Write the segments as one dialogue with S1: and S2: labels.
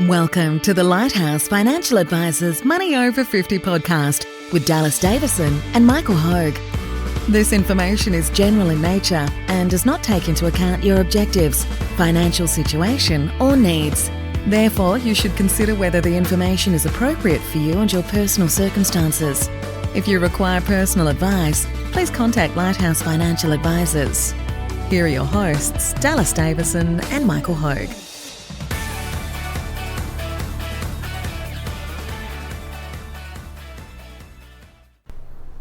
S1: Welcome to the Lighthouse Financial Advisors Money Over 50 podcast with Dallas Davison and Michael Hogue. This information is general in nature and does not take into account your objectives, financial situation, or needs. Therefore, you should consider whether the information is appropriate for you and your personal circumstances. If you require personal advice, please contact Lighthouse Financial Advisors. Here are your hosts, Dallas Davison and Michael Hogue.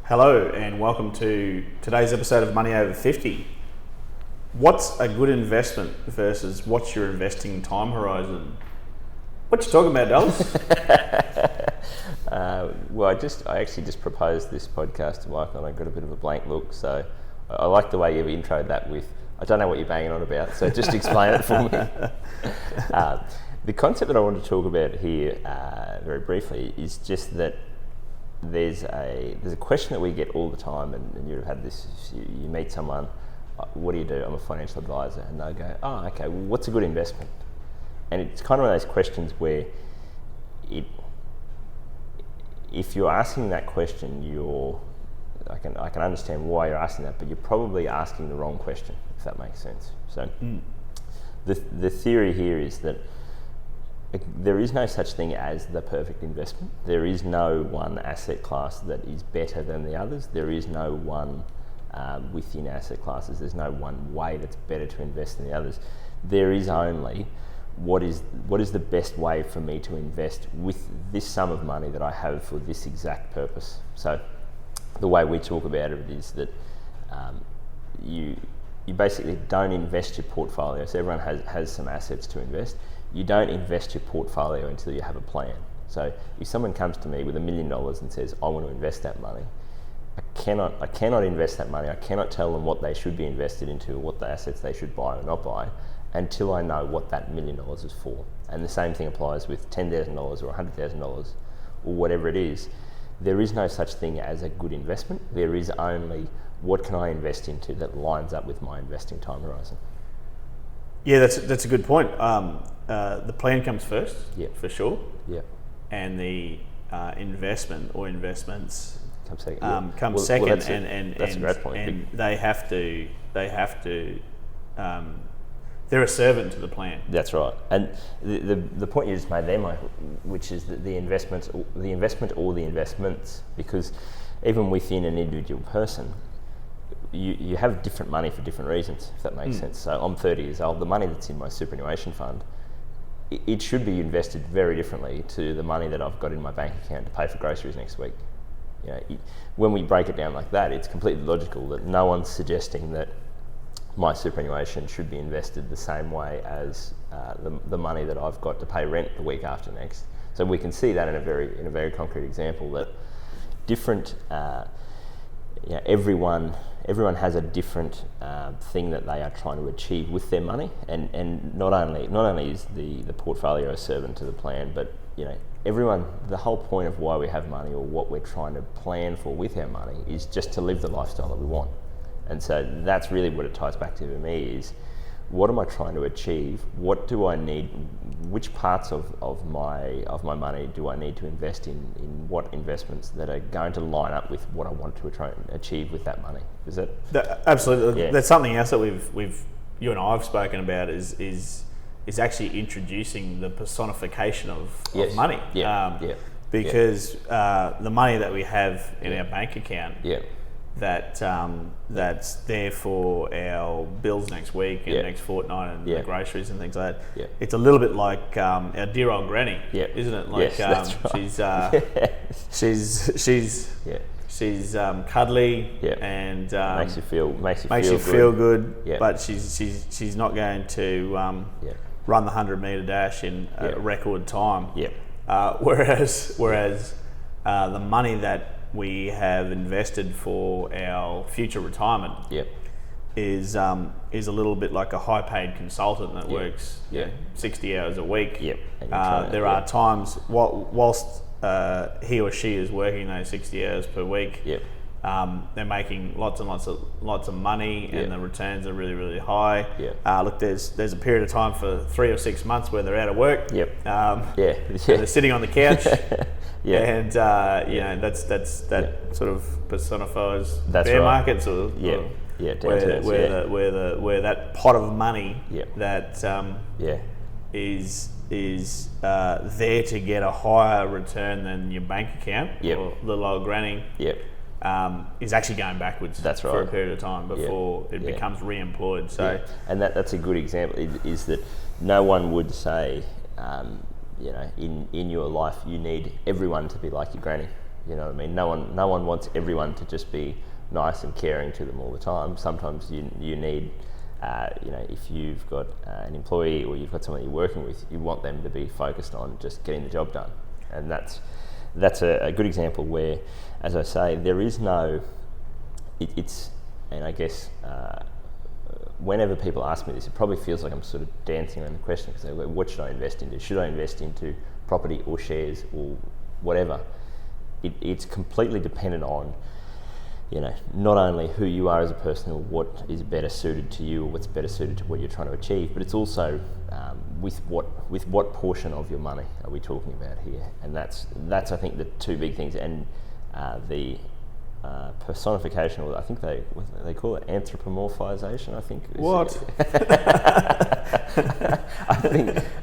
S2: Hello and welcome to today's episode of Money Over 50. What's a good investment versus what's your investing time horizon? What you talking about, Dallas?
S3: I actually just proposed this podcast to Michael and I got a bit of a blank look, so I like the way you've introed that with, I don't know what you're banging on about, so just explain it for me. The concept that I want to talk about here very briefly is just that there's a question that we get all the time, and you've had this. You meet someone, what do you do? I'm a financial advisor, and they go, oh, okay. Well, what's a good investment? And it's kind of one of those questions where, if you're asking that question, I can understand why you're asking that, but you're probably asking the wrong question, if that makes sense. So, the theory here is that there is no such thing as the perfect investment. There is no one asset class that is better than the others. There is no one within asset classes. There's no one way that's better to invest than the others. There is only what is the best way for me to invest with this sum of money that I have for this exact purpose. So the way we talk about it is that you basically don't invest your portfolio. So everyone has some assets to invest. You don't invest your portfolio until you have a plan. So if someone comes to me with $1 million and says, I want to invest that money, I cannot invest that money. I cannot tell them what they should be invested into, or what the assets they should buy or not buy, until I know what that $1 million is for. And the same thing applies with $10,000 or $100,000 or whatever it is. There is no such thing as a good investment. There is only what can I invest into that lines up with my investing time horizon.
S2: Yeah, that's a good point. The plan comes first, for sure.
S3: Yeah.
S2: And the investment or investments
S3: come second.
S2: Second.
S3: That's
S2: a
S3: great point.
S2: And they have to. They're a servant to the plan.
S3: That's right. And the point you just made there, Michael, which is that the investment or the investments, because even within an individual person, you have different money for different reasons, if that makes sense. So I'm 30 years old. The money that's in my superannuation fund, it should be invested very differently to the money that I've got in my bank account to pay for groceries next week. When we break it down like that, it's completely logical that no one's suggesting that my superannuation should be invested the same way as the money that I've got to pay rent the week after next. So we can see that in a very concrete example that different. Everyone has a different thing that they are trying to achieve with their money, and not only is the portfolio a servant to the plan, but everyone. The whole point of why we have money, or what we're trying to plan for with our money, is just to live the lifestyle that we want. And so that's really what it ties back to me is, what am I trying to achieve? What do I need? Which parts of my money do I need to invest in what investments that are going to line up with what I want to try and achieve with that money? Is it?
S2: Absolutely.
S3: Yeah.
S2: That's something else that you and I have spoken about is actually introducing the personification of money. Because the money that we have in our bank account. Yeah. That's there for our bills next week and next fortnight and the groceries and things like that. Yeah. It's a little bit like our dear old granny, isn't it? Like
S3: that's right.
S2: she's cuddly and
S3: makes
S2: you feel good. But she's not going to run the 100-meter dash in a record time. Whereas the money that we have invested for our future retirement is a little bit like a high-paid consultant that works 60 hours a week. There are times whilst he or she is working those 60 hours per week, they're making lots and lots of money, and the returns are really, really high. Look, there's a period of time for 3 or 6 months where they're out of work. They're sitting on the couch. And that sort of personifies bear markets, or where that pot of money that is there to get a higher return than your bank account or little old granny. Is actually going backwards for a period of time before it becomes re-employed. So,
S3: and that's a good example. Is that no one would say, in your life you need everyone to be like your granny. You know what I mean? No one wants everyone to just be nice and caring to them all the time. Sometimes you need, if you've got an employee or you've got someone you're working with, you want them to be focused on just getting the job done. And that's a good example where, as I say, there is no, and I guess whenever people ask me this, it probably feels like I'm sort of dancing around the question, because they go, what should I invest into? Should I invest into property or shares or whatever? It's completely dependent on, not only who you are as a person or what is better suited to you or what's better suited to what you're trying to achieve, but it's also with what portion of your money are we talking about here? And that's I think the two big things. And the personification, or I think they call it anthropomorphization. I think.
S2: What?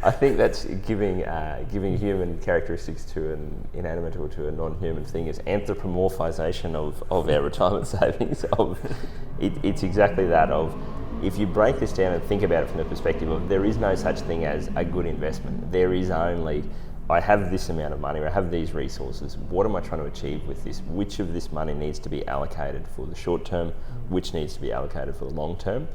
S3: I think that's giving human characteristics to an inanimate or to a non-human thing is anthropomorphization of our retirement savings. It's exactly that. If you break this down and think about it from the perspective of, there is no such thing as a good investment. There is only, I have this amount of money, or I have these resources. What am I trying to achieve with this? Which of this money needs to be allocated for the short term? Which needs to be allocated for the long term?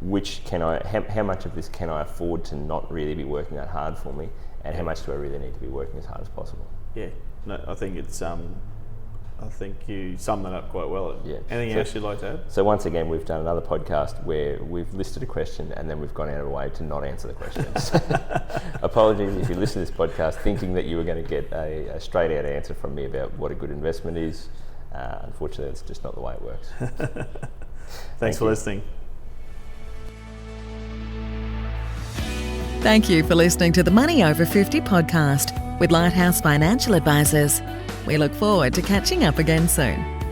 S3: How much of this can I afford to not really be working that hard for me? And how much do I really need to be working as hard as possible?
S2: Yeah, no, I think it's. I think you summed that up quite well.
S3: Yeah.
S2: Anything else you'd like to add?
S3: So once again, we've done another podcast where we've listed a question and then we've gone out of our way to not answer the questions. Apologies if you listen to this podcast thinking that you were going to get a straight out answer from me about what a good investment is. Unfortunately, that's just not the way it works.
S2: Thanks for listening.
S1: Thank you for listening to the Money Over 50 podcast with Lighthouse Financial Advisors. We look forward to catching up again soon.